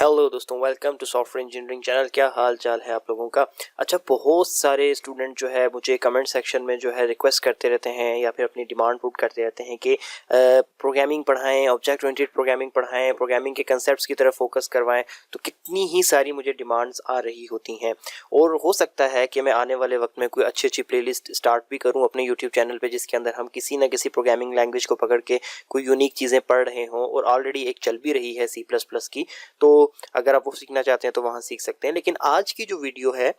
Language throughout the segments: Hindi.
हेलो दोस्तों, welcome to software engineering channel. क्या हाल चाल है आप लोगों का। अच्छा, बहुत सारे स्टूडेंट जो है मुझे कमेंट सेक्शन में जो है रिक्वेस्ट करते रहते हैं या फिर अपनी डिमांड पुट करते रहते हैं कि प्रोग्रामिंग पढ़ाएं, ऑब्जेक्ट ओरिएंटेड प्रोग्रामिंग पढ़ाएं, प्रोग्रामिंग के कंसेप्ट्स की तरफ फोकस करवाएं। तो कितनी ही सारी मुझे डिमांड्स आ रही होती हैं और हो सकता है कि मैं आने वाले वक्त में कोई अच्छी अच्छी प्लेलिस्ट स्टार्ट भी करूँ अपने यूट्यूब चैनल पर, जिसके अंदर हम किसी न किसी प्रोग्रामिंग लैंग्वेज को पकड़ के कोई यूनिक चीज़ें पढ़ रहे हों। और ऑलरेडी एक चल भी रही है C++ की, तो अगर आप वो सीखना चाहते हैं तो वहाँ सीख सकते हैं। लेकिन आज की जो वीडियो है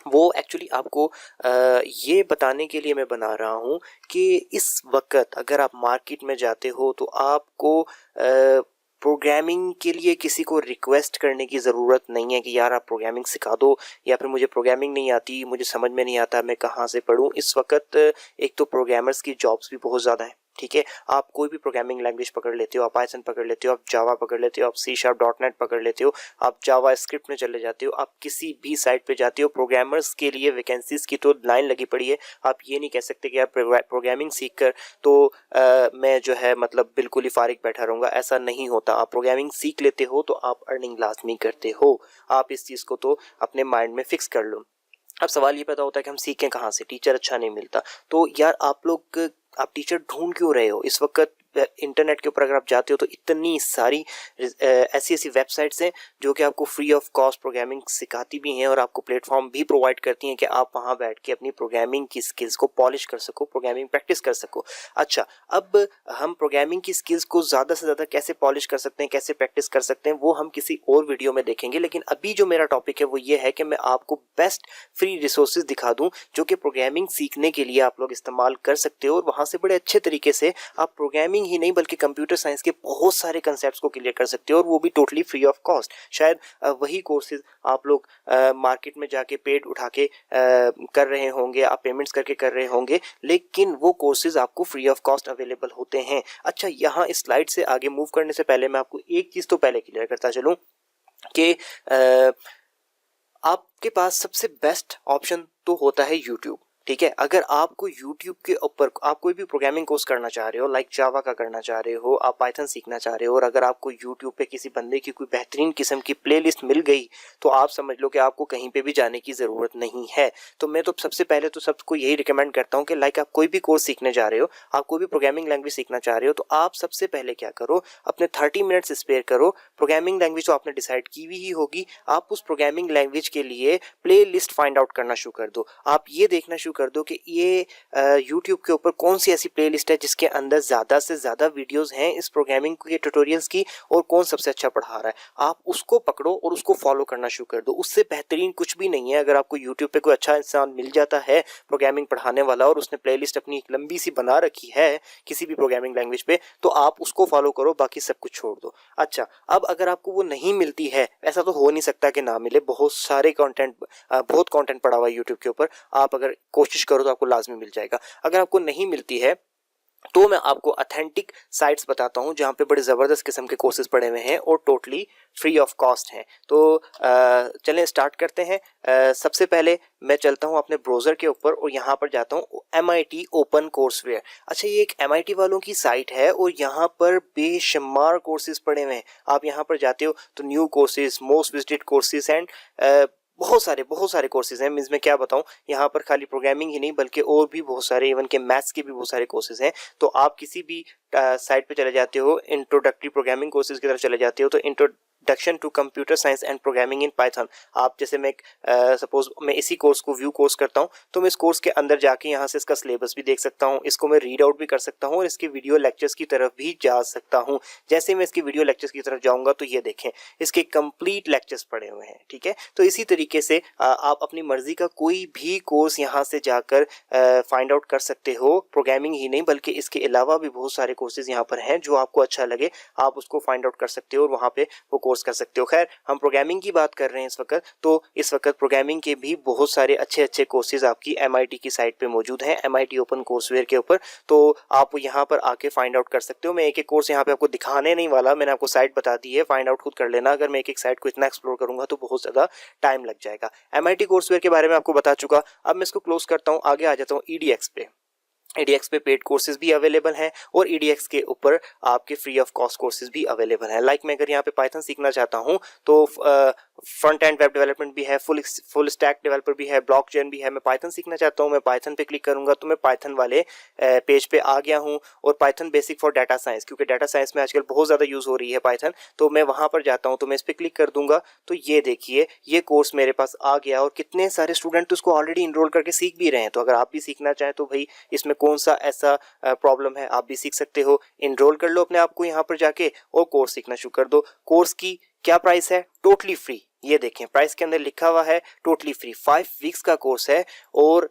वो एक्चुअली आपको ये बताने के लिए मैं बना रहा हूँ कि इस वक्त अगर आप मार्केट में जाते हो तो आपको प्रोग्रामिंग के लिए किसी को रिक्वेस्ट करने की ज़रूरत नहीं है कि यार आप प्रोग्रामिंग सिखा दो, या फिर मुझे प्रोग्रामिंग नहीं आती, मुझे समझ में नहीं आता, मैं कहाँ से पढूं। इस वक्त एक तो प्रोग्रामर्स की जॉब्स भी बहुत ज़्यादा हैं, ठीक है। आप कोई भी प्रोग्रामिंग लैंग्वेज पकड़ लेते हो, आप पाइथन पकड़ लेते हो, आप जावा पकड़ लेते हो, आप C#.NET पकड़ लेते हो, आप जावा स्क्रिप्ट में चले जाते हो, आप किसी भी साइट पे जाते हो, प्रोग्रामर्स के लिए वैकेंसीज की तो लाइन लगी पड़ी है। आप ये नहीं कह सकते कि आप प्रोग्रामिंग सीख कर तो मैं जो है मतलब बिल्कुल ही फारिग बैठा रहूँगा, ऐसा नहीं होता। आप प्रोग्रामिंग सीख लेते हो तो आप अर्निंग लाजमी करते हो। आप इस चीज़ को तो अपने माइंड में फिक्स कर लो। अब सवाल ये पैदा होता है कि हम सीखें कहाँ से, टीचर अच्छा नहीं मिलता। तो यार आप टीचर ढूंढ क्यों रहे हो इस वक्त। इंटरनेट के ऊपर अगर आप जाते हो तो इतनी सारी ऐसी ऐसी वेबसाइट्स हैं जो कि आपको फ्री ऑफ कॉस्ट प्रोग्रामिंग सिखाती भी हैं और आपको प्लेटफॉर्म भी प्रोवाइड करती हैं कि आप वहां बैठ के अपनी प्रोग्रामिंग की स्किल्स को पॉलिश कर सको, प्रोग्रामिंग प्रैक्टिस कर सको। अच्छा, अब हम प्रोग्रामिंग की स्किल्स को ज़्यादा से ज़्यादा कैसे पॉलिश कर सकते हैं, कैसे प्रैक्टिस कर सकते हैं, वो हम किसी और वीडियो में देखेंगे। लेकिन अभी जो मेरा टॉपिक है वो ये है कि मैं आपको बेस्ट फ्री रिसोर्सेज दिखा दूं जो कि प्रोग्रामिंग सीखने के लिए आप लोग इस्तेमाल कर सकते हो और वहां से बड़े अच्छे तरीके से आप प्रोग्रामिंग ही नहीं बल्कि कंप्यूटर साइंस के बहुत सारे कंसेप्ट्स को क्लियर कर सकते हो, और वो भी टोटली फ्री ऑफ कॉस्ट। शायद वही कोर्सेज आप लोग मार्केट में जाके पेड उठा के कर रहे होंगे, आप पेमेंट्स करके कर रहे होंगे, लेकिन वो कोर्सेज आपको फ्री ऑफ कॉस्ट अवेलेबल होते हैं। अच्छा, यहाँ इस स्लाइड से आगे मूव करने से पहले मैं आपको एक चीज तो पहले क्लियर करता चलूं कि आपके पास सबसे बेस्ट ऑप्शन तो होता है यूट्यूब, ठीक है। अगर आपको YouTube के ऊपर आप कोई भी प्रोग्रामिंग कोर्स करना चाह रहे हो, लाइक जावा का करना चाह रहे हो, आप पाइथन सीखना चाह रहे हो, और अगर आपको YouTube पे किसी बंदे की कोई बेहतरीन किस्म की प्लेलिस्ट मिल गई तो आप समझ लो कि आपको कहीं पे भी जाने की ज़रूरत नहीं है। तो मैं तो सबसे पहले तो सबको यही रिकमेंड करता हूँ कि लाइक आप कोई भी कोर्स सीखने जा रहे हो, आप कोई भी प्रोग्रामिंग लैंग्वेज सीखना चाह रहे हो, तो आप सबसे पहले क्या करो, अपने 30 मिनट्स स्पेयर करो। प्रोग्रामिंग लैंग्वेज तो आपने डिसाइड की हुई ही होगी, आप उस प्रोग्रामिंग लैंग्वेज के लिए प्ले लिस्ट फाइंड आउट करना शुरू कर दो। आप ये देखना शुरू कर दो कि ये YouTube के ऊपर कौन सी ऐसी प्लेलिस्ट है जिसके अंदर ज़्यादा से ज़्यादा वीडियोस हैं इस प्रोग्रामिंग के ट्यूटोरियल्स की, और कौन सबसे अच्छा पढ़ा रहा है। आप उसको पकड़ो और उसको फॉलो करना शुरू कर दो। उससे बेहतरीन कुछ भी नहीं है। अगर आपको YouTube पे कोई अच्छा इंसान मिल जाता है प्रोग्रामिंग पढ़ाने वाला और उसने प्लेलिस्ट अपनी एक लंबी सी बना रखी है किसी भी प्रोग्रामिंग लैंग्वेज पे, तो आप उसको फॉलो करो, बाकी सब कुछ छोड़ दो। अच्छा, अब अगर आपको वो नहीं मिलती है, ऐसा तो हो नहीं सकता कि ना मिले, बहुत सारे कंटेंट बहुत कंटेंट पड़ा हुआ है यूट्यूब के ऊपर, आप अगर कोशिश करो तो आपको लाजमी मिल जाएगा। अगर आपको नहीं मिलती है तो मैं आपको ऑथेंटिक साइट्स बताता हूं जहां पे बड़े ज़बरदस्त किस्म के कोर्सेज पड़े हुए हैं और टोटली फ्री ऑफ कॉस्ट हैं। तो चलें स्टार्ट करते हैं। सबसे पहले मैं चलता हूं अपने ब्राउज़र के ऊपर और यहां पर जाता हूं MIT ओपन कोर्सवेयर। अच्छा, ये एक MIT वालों की साइट है और यहां पर बेशुमार कोर्सेज पड़े हुए हैं। आप यहां पर जाते हो तो new courses, most visited courses and बहुत सारे कोर्सेज हैं। मीन्स मैं क्या बताऊं, यहाँ पर खाली प्रोग्रामिंग ही नहीं बल्कि और भी बहुत सारे, इवन के मैथ्स के भी बहुत सारे कोर्सेज हैं। तो आप किसी भी साइट पे चले जाते हो, इंट्रोडक्टरी प्रोग्रामिंग कोर्सेज की तरफ चले जाते हो, तो introduction to computer science and programming in Python, आप जैसे मैं सपोज मैं इसी कोर्स को व्यू कोर्स करता हूँ, तो मैं इस कोर्स के अंदर जाके यहाँ से इसका सिलेबस भी देख सकता हूँ, इसको मैं रीड आउट भी कर सकता हूँ और इसके वीडियो लेक्चर्स की तरफ भी जा सकता हूँ। जैसे मैं इसकी वीडियो लेक्चर्स की तरफ जाऊँगा तो ये देखें, इसके कंप्लीट लेक्चर्स पड़े हुए हैं, ठीक है। तो इसी तरीके से आप अपनी मर्जी का कोई भी कोर्स यहाँ से जाकर फाइंड आउट कर सकते हो। प्रोग्रामिंग ही नहीं बल्कि इसके अलावा भी बहुत सारे कोर्सेज यहाँ पर हैं, जो आपको अच्छा लगे आप उसको फाइंड आउट कर सकते हो और वहाँ पे वो कोर्स कर सकते हो। खैर, हम प्रोग्रामिंग की बात कर रहे हैं इस वक्त, तो इस वक्त प्रोग्रामिंग के भी बहुत सारे अच्छे अच्छे कोर्सेज आपकी MIT की साइट पे मौजूद हैं, MIT ओपन कोर्सवेयर के ऊपर। तो आप यहाँ पर आके फाइंड आउट कर सकते हो। मैं एक एक कोर्स यहाँ पे आपको दिखाने नहीं वाला, मैंने आपको साइट बता दी है, फाइंड आउट खुद कर लेना। अगर मैं एक एक साइट को इतना एक्सप्लोर करूंगा तो बहुत ज़्यादा टाइम लग जाएगा। MIT कोर्सवेयर के बारे में आपको बता चुका, अब मैं इसको क्लोज करता हूँ, आगे आ जाता हूँ EDX पे। EDX पे पेड कोर्सेज भी अवेलेबल हैं और EDX के ऊपर आपके फ्री ऑफ कॉस्ट कोर्सेज भी अवेलेबल हैं। लाइक मैं अगर यहाँ पे पाइथन सीखना चाहता हूँ तो फ्रंट एंड वेब डेवलपमेंट भी है, फुल स्टैक डेवलपर भी है, ब्लॉकचेन भी है। मैं पाइथन सीखना चाहता हूँ, मैं पाइथन पे क्लिक करूंगा तो मैं पाइथन वाले पेज पे आ गया हूँ। और Python basic for data science, क्योंकि डाटा साइंस में आजकल बहुत ज़्यादा यूज़ हो रही है पाइथन, तो मैं वहाँ पर जाता हूँ। तो मैं इस पर क्लिक कर दूंगा तो ये देखिए ये कोर्स मेरे पास आ गया और कितने सारे स्टूडेंट तो उसको ऑलरेडी इनरोल करके सीख भी रहे हैं। तो अगर आप भी सीखना चाहें तो भाई इसमें कौन सा ऐसा प्रॉब्लम है, आप भी सीख सकते हो। इनरोल कर लो अपने आप को यहाँ पर जाके और कोर्स सीखना शुरू कर दो। कोर्स की क्या प्राइस है? Totally free. ये देखें प्राइस के अंदर लिखा हुआ है टोटली फ्री। 5 वीक्स का कोर्स है और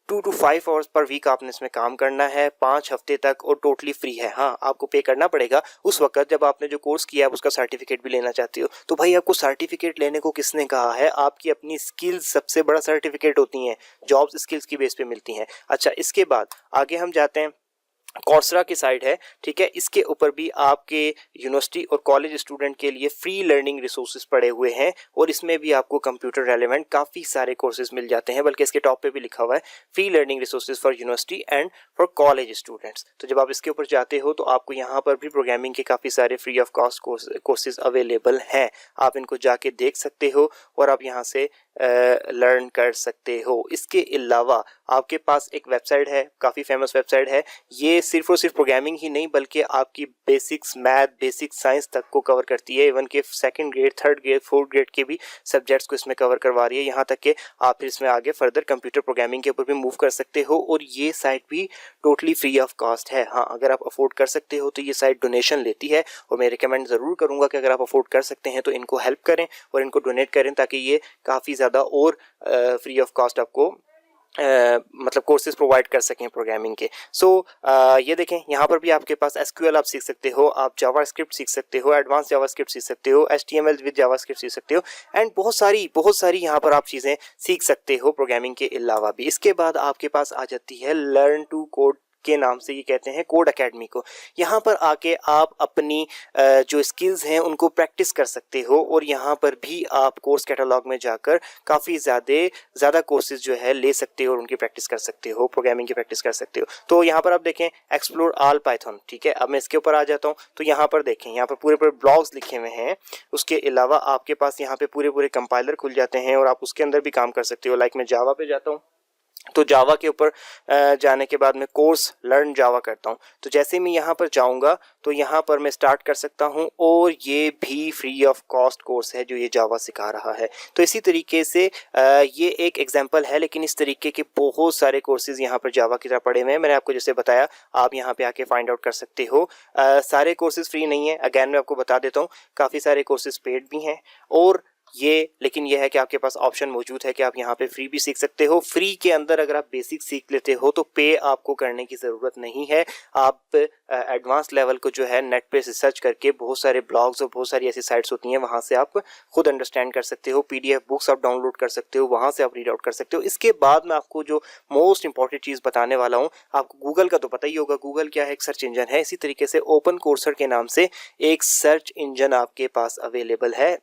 2 to 5 आवर्स पर वीक आपने इसमें काम करना है 5 हफ्ते तक और टोटली फ्री है। हाँ, आपको पे करना पड़ेगा उस वक्त जब आपने जो कोर्स किया है उसका सर्टिफिकेट भी लेना चाहते हो। तो भाई आपको सर्टिफिकेट लेने को किसने कहा है? आपकी अपनी स्किल्स सबसे बड़ा सर्टिफिकेट होती हैं, जॉब्स स्किल्स की बेस पे मिलती हैं। अच्छा, इसके बाद आगे हम जाते हैं। कॉर्सरा की साइट है, ठीक है, इसके ऊपर भी आपके यूनिवर्सिटी और कॉलेज स्टूडेंट के लिए फ्री लर्निंग रिसोर्सेज पड़े हुए हैं और इसमें भी आपको कंप्यूटर रेलेवेंट काफ़ी सारे कोर्सेज मिल जाते हैं। बल्कि इसके टॉप पे भी लिखा हुआ है free learning resources for university and for college students. तो जब आप इसके ऊपर जाते हो तो आपको यहाँ पर भी प्रोग्रामिंग के काफ़ी सारे free of cost courses available हैं। आप इनको जाके देख सकते हो और आप यहाँ से लर्न कर सकते हो। इसके अलावा आपके पास एक वेबसाइट है, काफ़ी फेमस वेबसाइट है। ये सिर्फ और सिर्फ प्रोग्रामिंग ही नहीं बल्कि आपकी बेसिक्स मैथ, बेसिक साइंस तक को कवर करती है। इवन के 2nd grade, 3rd grade, 4th grade के भी सब्जेक्ट्स को इसमें कवर करवा रही है। यहाँ तक कि आप फिर इसमें आगे फर्दर कंप्यूटर प्रोग्रामिंग के ऊपर भी मूव कर सकते हो और ये साइट भी टोटली फ्री ऑफ कॉस्ट है। हाँ, अगर आप अफोर्ड कर सकते हो तो ये साइट डोनेशन लेती है और मैं रिकमेंड ज़रूर करूँगा कि अगर आप अफोर्ड कर सकते हैं तो इनको हेल्प करें और इनको डोनेट करें ताकि ये काफ़ी ज़्यादा और फ्री ऑफ कॉस्ट आपको मतलब कोर्सेज प्रोवाइड कर सकें प्रोग्रामिंग के। ये देखें यहाँ पर भी आपके पास SQL आप सीख सकते हो, आप जावास्क्रिप्ट सीख सकते हो, एडवांस जावास्क्रिप्ट सीख सकते हो, HTML विद जावास्क्रिप्ट सीख सकते हो एंड बहुत सारी यहाँ पर आप चीज़ें सीख सकते हो प्रोग्रामिंग के अलावा भी। इसके बाद आपके पास आ जाती है लर्न टू कोड के नाम से, ये कहते हैं कोड एकेडमी को। यहाँ पर आके आप अपनी जो स्किल्स हैं उनको प्रैक्टिस कर सकते हो और यहाँ पर भी आप कोर्स कैटलॉग में जाकर काफ़ी ज़्यादा कोर्सेज जो है ले सकते हो और उनकी प्रैक्टिस कर सकते हो, प्रोग्रामिंग की प्रैक्टिस कर सकते हो। तो यहाँ पर आप देखें एक्सप्लोर ऑल पाइथन, ठीक है। अब मैं इसके ऊपर आ जाता हूँ तो यहाँ पर देखें, यहाँ पर पूरे ब्लॉग्स लिखे हुए हैं। उसके अलावा आपके पास यहाँ पे पूरे कंपाइलर खुल जाते हैं और आप उसके अंदर भी काम कर सकते हो। लाइक मैं जावा पे जाता हूँ तो जावा के ऊपर जाने के बाद मैं कोर्स लर्न जावा करता हूँ। तो जैसे मैं यहाँ पर जाऊँगा तो यहाँ पर मैं स्टार्ट कर सकता हूँ और ये भी फ्री ऑफ कॉस्ट कोर्स है जो ये जावा सिखा रहा है। तो इसी तरीके से ये एक एग्जांपल है, लेकिन इस तरीके के बहुत सारे कोर्सेज यहाँ पर जावा की तरह पड़े हुए हैं। मैंने आपको जैसे बताया, आप यहाँ पे आके फाइंड आउट कर सकते हो। सारे कोर्सेज फ्री नहीं है, अगैन मैं आपको बता देता हूँ, काफ़ी सारे कोर्सेज पेड भी हैं और लेकिन यह है कि आपके पास ऑप्शन मौजूद है कि आप यहाँ पे फ्री भी सीख सकते हो। फ्री के अंदर अगर आप बेसिक सीख लेते हो तो पे आपको करने की ज़रूरत नहीं है। आप एडवांस लेवल को जो है नेट पे सर्च करके बहुत सारे ब्लॉग्स और बहुत सारी ऐसी साइट्स होती हैं, वहाँ से आप खुद अंडरस्टैंड कर सकते हो। PDF बुक्स आप डाउनलोड कर सकते हो, वहाँ से आप रीड आउट कर सकते हो। इसके बाद मैं आपको जो मोस्ट इंपॉर्टेंट चीज़ बताने वाला हूँ, आपको गूगल का तो पता ही होगा, गूगल क्या है, एक सर्च इंजन है। इसी तरीके से ओपन कोर्सर के नाम से एक सर्च इंजन आपके पास अवेलेबल है।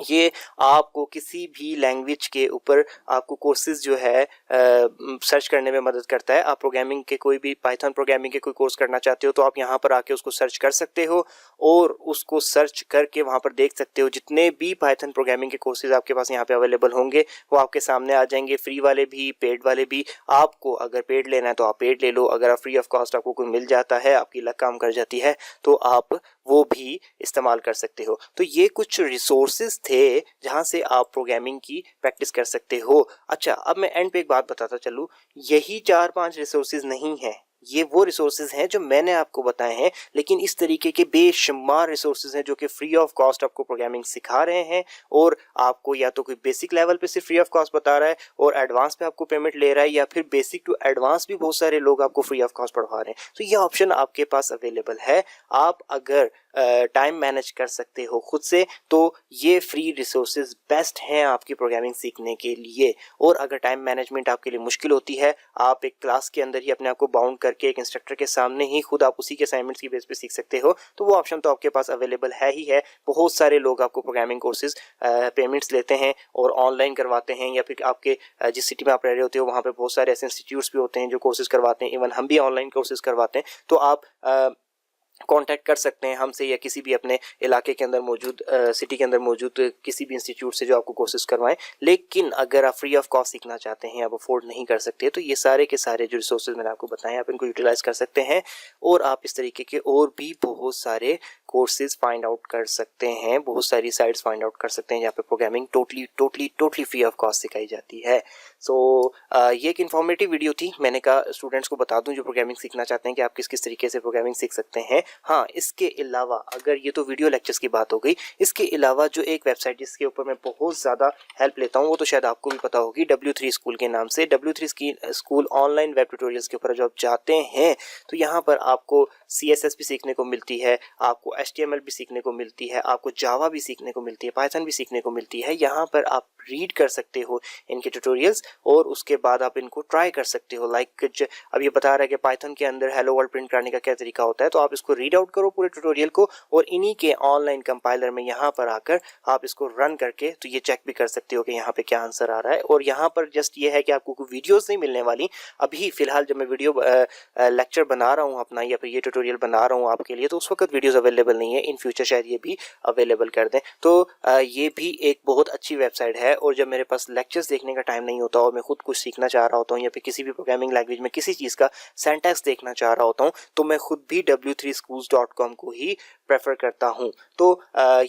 ये आपको किसी भी लैंग्वेज के ऊपर आपको कोर्सेज जो है सर्च करने में मदद करता है। आप प्रोग्रामिंग के कोई भी पाइथन प्रोग्रामिंग के कोई कोर्स करना चाहते हो तो आप यहाँ पर आके उसको सर्च कर सकते हो और उसको सर्च करके वहाँ पर देख सकते हो जितने भी पाइथन प्रोग्रामिंग के कोर्सेज आपके पास यहाँ पे अवेलेबल होंगे वो आपके सामने आ जाएंगे, फ्री वाले भी, पेड वाले भी। आपको अगर पेड लेना है तो आप पेड ले लो, अगर आप फ्री ऑफ कॉस्ट आपको कोई मिल जाता है, आपकी लक काम कर जाती है तो आप वो भी इस्तेमाल कर सकते हो। तो ये कुछ रिसोर्सेज थे जहां से आप प्रोग्रामिंग की प्रैक्टिस कर सकते हो। अच्छा, अब मैं एंड पे एक बात बताता चलूँ, यही 4-5 रिसोर्सेज नहीं है, ये वो रिसोर्सेज हैं जो मैंने आपको बताए हैं, लेकिन इस तरीके के बेशुमार रिसोर्सेज हैं जो कि फ्री ऑफ कॉस्ट आपको प्रोग्रामिंग सिखा रहे हैं और आपको या तो कोई बेसिक लेवल पे सिर्फ फ्री ऑफ कॉस्ट बता रहा है और एडवांस पे आपको पेमेंट ले रहा है, या फिर बेसिक टू एडवांस भी बहुत सारे लोग आपको फ्री ऑफ कॉस्ट पढ़वा रहे हैं। तो ये ऑप्शन आपके पास अवेलेबल है। आप अगर टाइम मैनेज कर सकते हो खुद से, तो ये फ्री रिसोर्सेज बेस्ट हैं आपकी प्रोग्रामिंग सीखने के लिए। और अगर टाइम मैनेजमेंट आपके लिए मुश्किल होती है, आप एक क्लास के अंदर ही अपने आप को बाउंड करके एक इंस्ट्रक्टर के सामने ही खुद आप उसी के असाइनमेंट्स की बेस पे सीख सकते हो, तो वो ऑप्शन तो आपके पास अवेलेबल है ही है। बहुत सारे लोग आपको प्रोग्रामिंग कोर्सेज पेमेंट्स लेते हैं और ऑनलाइन करवाते हैं, या फिर आपके जिस सिटी में आप रह रहे होते हो वहाँ पे बहुत सारे ऐसे इंस्टीट्यूट्स भी होते हैं जो कोर्सेज करवाते हैं। इवन हम भी ऑनलाइन कोर्सेज करवाते हैं, तो आप कांटेक्ट कर सकते हैं हमसे या किसी भी अपने इलाके के अंदर मौजूद सिटी के अंदर मौजूद किसी भी इंस्टीट्यूट से जो आपको कोर्सेज करवाएं। लेकिन अगर आप फ्री ऑफ कॉस्ट सीखना चाहते हैं, आप अफोर्ड नहीं कर सकते, तो ये सारे के सारे जो रिसोर्सेज मैंने आपको बताए आप इनको यूटिलाइज कर सकते हैं और आप इस तरीके के और भी बहुत सारे कोर्सेज फाइंड आउट कर सकते हैं, बहुत सारी साइट्स फाइंड आउट कर सकते हैं जहाँ पे programming totally free of cost सिखाई जाती है। सो ये एक इन्फॉर्मेटिव वीडियो थी। मैंने कहा स्टूडेंट्स को बता दूं जो प्रोग्रामिंग सीखना चाहते हैं कि आप किस किस तरीके से प्रोग्रामिंग सीख सकते हैं। हाँ, इसके अलावा अगर ये तो वीडियो लेक्चर्स की बात हो गई, इसके अलावा जो एक वेबसाइट जिसके ऊपर मैं बहुत ज़्यादा हेल्प लेता हूँ वो तो शायद आपको भी पता होगी, W3 स्कूल के नाम से। W3 school online web tutorials के ऊपर जब आप जाते हैं तो यहाँ पर आपको CSS भी सीखने को मिलती है, आपको HTML भी सीखने को मिलती है, आपको जावा भी सीखने को मिलती है, पाइथन भी सीखने को मिलती है। यहाँ पर आप रीड कर सकते हो इनके ट्यूटोरियल्स और उसके बाद आप इनको ट्राई कर सकते हो। लाइक अब ये बता रहा है कि पाइथन के अंदर हेलो वर्ल्ड प्रिंट करने का क्या तरीका होता है, तो आप इसको रीड आउट करो पूरे ट्यूटोरियल को और इन्हीं के ऑनलाइन कंपाइलर में यहाँ पर आकर आप इसको रन करके तो ये चेक भी कर सकते हो कि यहाँ पे क्या आंसर आ रहा है। और यहाँ पर जस्ट ये है कि आपको कोई वीडियोस नहीं मिलने वाली अभी फिलहाल। जब मैं वीडियो लेक्चर बना रहा हूँ अपना या फिर ये ट्यूटोरियल बना रहा हूँ आपके लिए, तो उस वक्त वीडियोस अवेलेबल नहीं है। इन फ्यूचर शायद ये भी अवेलेबल कर दें, तो ये भी एक बहुत अच्छी वेबसाइट है। और जब मेरे पास लेक्चर्स देखने का टाइम नहीं होता और मैं खुद कुछ सीखना चाह रहा होता हूँ या फिर किसी भी प्रोग्रामिंग लैंग्वेज में किसी चीज़ का सिंटैक्स देखना चाह रहा होता हूँ, तो मैं खुद भी w3schools.com को ही प्रेफर करता हूँ। तो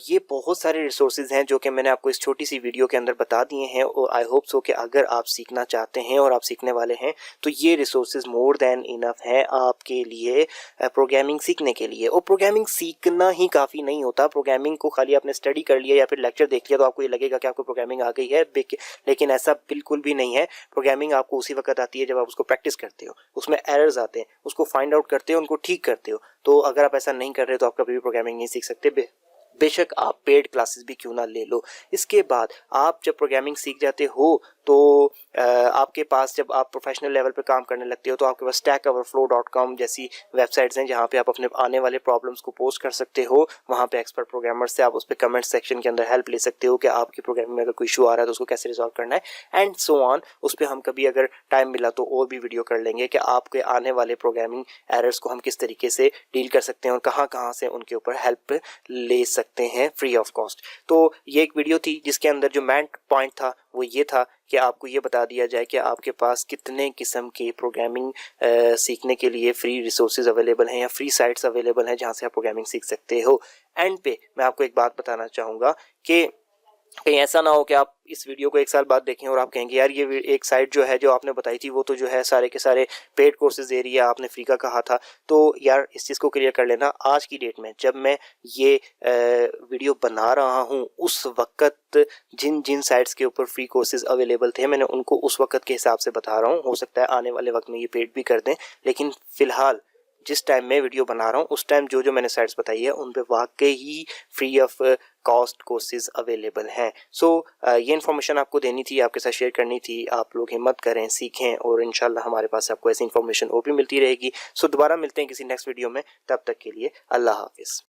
ये बहुत सारे रिसोर्सेज हैं जो कि मैंने आपको इस छोटी सी वीडियो के अंदर बता दिए हैं और आई होप सो कि अगर आप सीखना चाहते हैं और आप सीखने वाले हैं तो ये रिसोर्सेज मोर देन इनफ हैं आपके लिए प्रोग्रामिंग सीखने के लिए। और प्रोग्रामिंग सीखना ही काफ़ी नहीं होता। प्रोग्रामिंग को खाली आपने स्टडी कर लिया या फिर लेक्चर देख लिया तो आपको ये लगेगा कि आपको प्रोग्रामिंग आ गई है, लेकिन ऐसा बिल्कुल भी नहीं है। प्रोग्रामिंग आपको उसी वक्त आती है जब आप उसको प्रैक्टिस करते हो, उसमें एरर्स आते हैं, उसको फाइंड आउट करते हो, उनको ठीक करते हो। तो अगर आप ऐसा नहीं कर रहे तो आप कभी भी प्रोग्रामिंग नहीं सीख सकते, बेशक आप पेड क्लासेस भी क्यों ना ले लो। इसके बाद आप जब प्रोग्रामिंग सीख जाते हो तो आपके पास जब आप प्रोफेशनल लेवल पे काम करने लगते हो तो आपके पास stackoverflow.com जैसी वेबसाइट्स हैं जहाँ पे आप अपने आने वाले प्रॉब्लम्स को पोस्ट कर सकते हो। वहाँ पे एक्सपर्ट प्रोग्रामर से आप उस पर कमेंट सेक्शन के अंदर हेल्प ले सकते हो कि आपकी प्रोग्रामिंग में अगर कोई इशू आ रहा है तो उसको कैसे रिजॉल्व करना है एंड सो ऑन। उस पर हम कभी अगर टाइम मिला तो और भी वीडियो कर लेंगे कि आपके आने वाले प्रोग्रामिंग एरर्स को हम किस तरीके से डील कर सकते हैं और कहाँ कहाँ से उनके ऊपर हेल्प ले सकते हैं फ्री ऑफ कॉस्ट। तो ये एक वीडियो थी जिसके अंदर जो मेन पॉइंट था वो ये था कि आपको ये बता दिया जाए कि आपके पास कितने किस्म के प्रोग्रामिंग सीखने के लिए फ्री रिसोर्सेज अवेलेबल हैं या फ्री साइट्स अवेलेबल हैं जहाँ से आप प्रोग्रामिंग सीख सकते हो। एंड पे मैं आपको एक बात बताना चाहूँगा कि कहीं ऐसा ना हो कि आप इस वीडियो को 1 साल बाद देखें और आप कहेंगे यार ये एक साइट जो है जो आपने बताई थी वो तो जो है सारे के सारे पेड कोर्सेज दे रही है, आपने फ्री का कहा था। तो यार इस चीज़ को क्लियर कर लेना, आज की डेट में जब मैं ये वीडियो बना रहा हूँ उस वक्त जिन जिन साइट्स के ऊपर फ्री कोर्सेज अवेलेबल थे मैंने उनको उस वक्त के हिसाब से बता रहा हूँ। हो सकता है आने वाले वक्त में ये पेड भी कर दें, लेकिन फ़िलहाल जिस टाइम मैं वीडियो बना रहा हूँ उस टाइम जो जो मैंने साइट्स बताई है उन पे वाकई ही free of cost courses available हैं। सो ये इन्फॉर्मेशन आपको देनी थी, आपके साथ शेयर करनी थी। आप लोग हिम्मत करें, सीखें और इंशाल्लाह हमारे पास आपको ऐसी इन्फॉर्मेशन और भी मिलती रहेगी। सो दोबारा मिलते हैं किसी नेक्स्ट वीडियो में, तब तक के लिए अल्लाह हाफिज़।